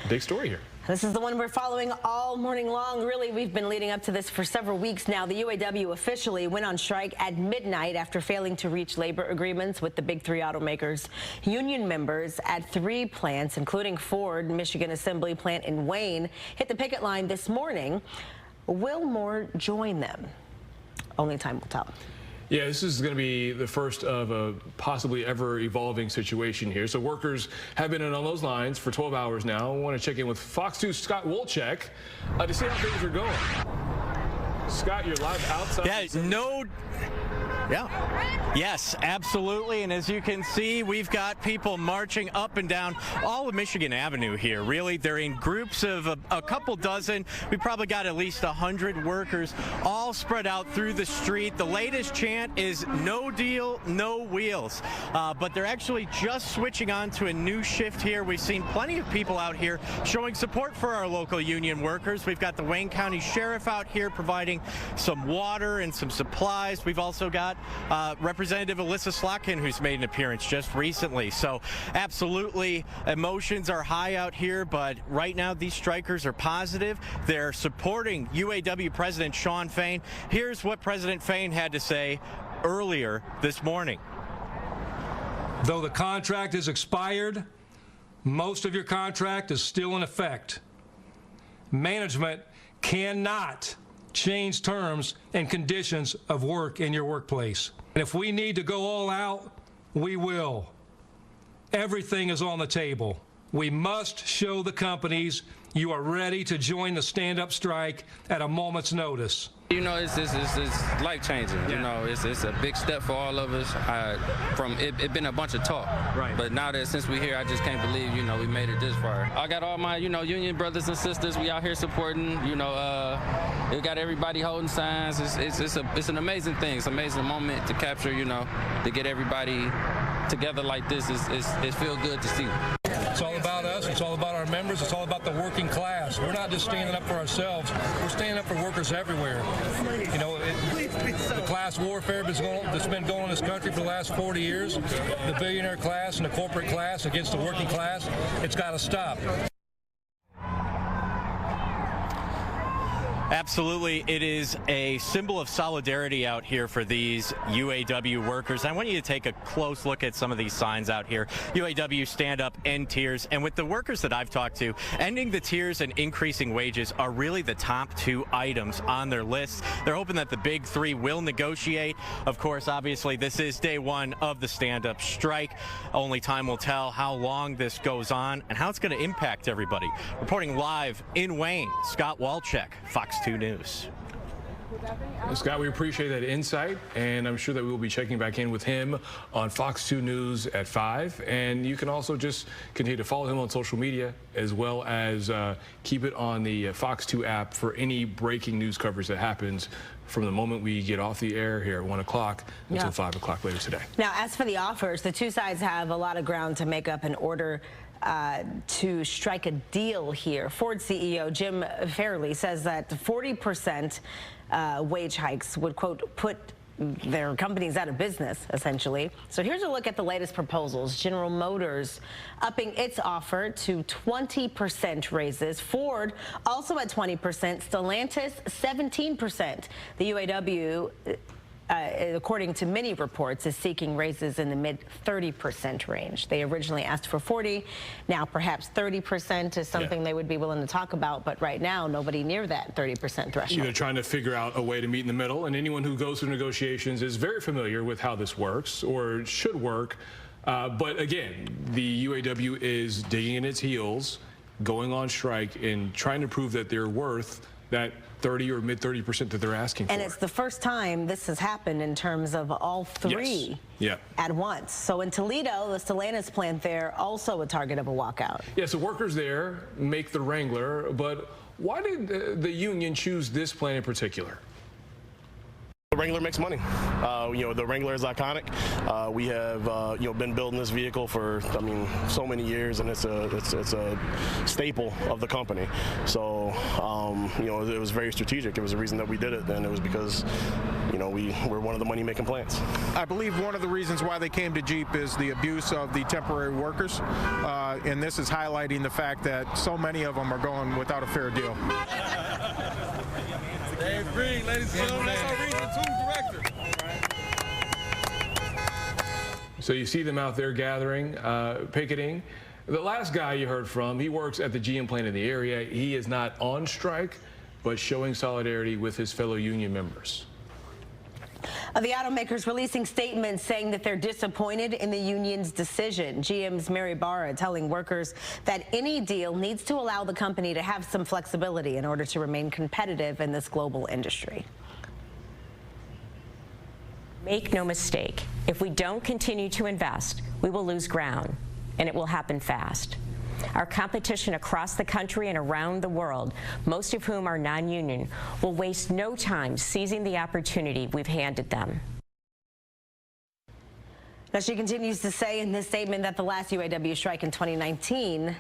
Big story here. This is the one we're following all morning long. Really, we've been leading up to this for several weeks now. The UAW officially went on strike at midnight after failing to reach labor agreements with the big three automakers. Union members at 3 plants, including Ford, Michigan Assembly Plant in Wayne, hit the picket line this morning. Will more join them? Only time will tell. Yeah, this is going to be the first of a possibly ever evolving situation here. So workers have been in on those lines for 12 hours now. I want to check in with Fox 2's Scott Wolchek to see how things are going. Scott, you're live outside. Yes, absolutely. And as you can see, we've got people marching up and down all of Michigan Avenue here. Really, they're in groups of a couple dozen. We probably got at least 100 workers all spread out through the street. The latest chant is "No deal, no wheels." But they're actually just switching on to a new shift here. We've seen plenty of people out here showing support for our local union workers. We've got the Wayne County Sheriff out here providing some water and some supplies. We've also got Representative Alyssa Slotkin, who's made an appearance just recently. So absolutely, emotions are high out here, but right now these strikers are positive. They're supporting UAW President Shawn Fain. Here's what President Fain had to say earlier this morning. Though the contract is expired, most of your contract is still in effect. Management cannot change terms and conditions of work in your workplace. And if we need to go all out, we will. Everything is on the table. We must show the companies you are ready to join the stand-up strike at a moment's notice. You know, it's life-changing. Yeah. You know, it's a big step for all of us. It's been a bunch of talk. Right. But now that since we're here, I just can't believe, you know, we made it this far. I got all my, you know, union brothers and sisters. We out here supporting, you know, we got everybody holding signs. It's an amazing thing. It's an amazing moment to capture, you know, to get everybody together like this. It feels good to see. It's all about us. It's all about our members. It's all about the working class. We're not just standing up for ourselves. We're standing up for workers everywhere. You know, the class warfare that's been going in this country for the last 40 years, the billionaire class and the corporate class against the working class, it's got to stop. Absolutely. It is a symbol of solidarity out here for these UAW workers. I want you to take a close look at some of these signs out here. UAW stand up, end tiers. And with the workers that I've talked to, ending the tiers and increasing wages are really the top 2 items on their list. They're hoping that the big 3 will negotiate. Of course, obviously, this is day 1 of the stand-up strike. Only time will tell how long this goes on and how it's going to impact everybody. Reporting live in Wayne, Scott Wolchek, Fox 2 News. Well, Scott, we appreciate that insight, and I'm sure that we will be checking back in with him on Fox 2 News at 5. And you can also just continue to follow him on social media, as well as keep it on the Fox 2 app for any breaking news coverage that happens from the moment we get off the air here at 1 o'clock until 5 o'clock later today. Now, as for the offers, the 2 sides have a lot of ground to make up in order to strike a deal here. Ford CEO Jim Farley says that 40% wage hikes would, quote, put their companies out of business, essentially. So here's a look at the latest proposals. General Motors upping its offer to 20% raises. Ford also at 20%. Stellantis 17%. The UAW, according to many reports, is seeking raises in the mid-30% range. They originally asked for 40. Now perhaps 30% is something they would be willing to talk about, but right now nobody near that 30% threshold. They're trying to figure out a way to meet in the middle, and anyone who goes through negotiations is very familiar with how this works, or should work. But again, the UAW is digging in its heels, going on strike, and trying to prove that they're worth that 30 or mid-30% that they're asking for. And it's the first time this has happened in terms of all 3 at once. So in Toledo, the Stellantis plant there, also a target of a walkout. Yeah, so workers there make the Wrangler, but why did the union choose this plant in particular? Wrangler makes money. The Wrangler is iconic. We have been building this vehicle for so many years, and it's a staple of the company. So it was very strategic. It was the reason that we did it, and it was because we're one of the money-making plants. I believe one of the reasons why they came to Jeep is the abuse of the temporary workers, and this is highlighting the fact that so many of them are going without a fair deal. Dave Green, ladies and gentlemen, that's our Region 2 Director. So you see them out there gathering, picketing. The last guy you heard from, he works at the GM plant in the area. He is not on strike, but showing solidarity with his fellow union members. The automakers releasing statements saying that they're disappointed in the union's decision. GM's Mary Barra telling workers that any deal needs to allow the company to have some flexibility in order to remain competitive in this global industry. Make no mistake, if we don't continue to invest, we will lose ground, and it will happen fast. Our competition across the country and around the world, most of whom are non-union, will waste no time seizing the opportunity we've handed them. Now, she continues to say in this statement that the last UAW strike in 2019,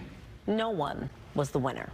no one was the winner.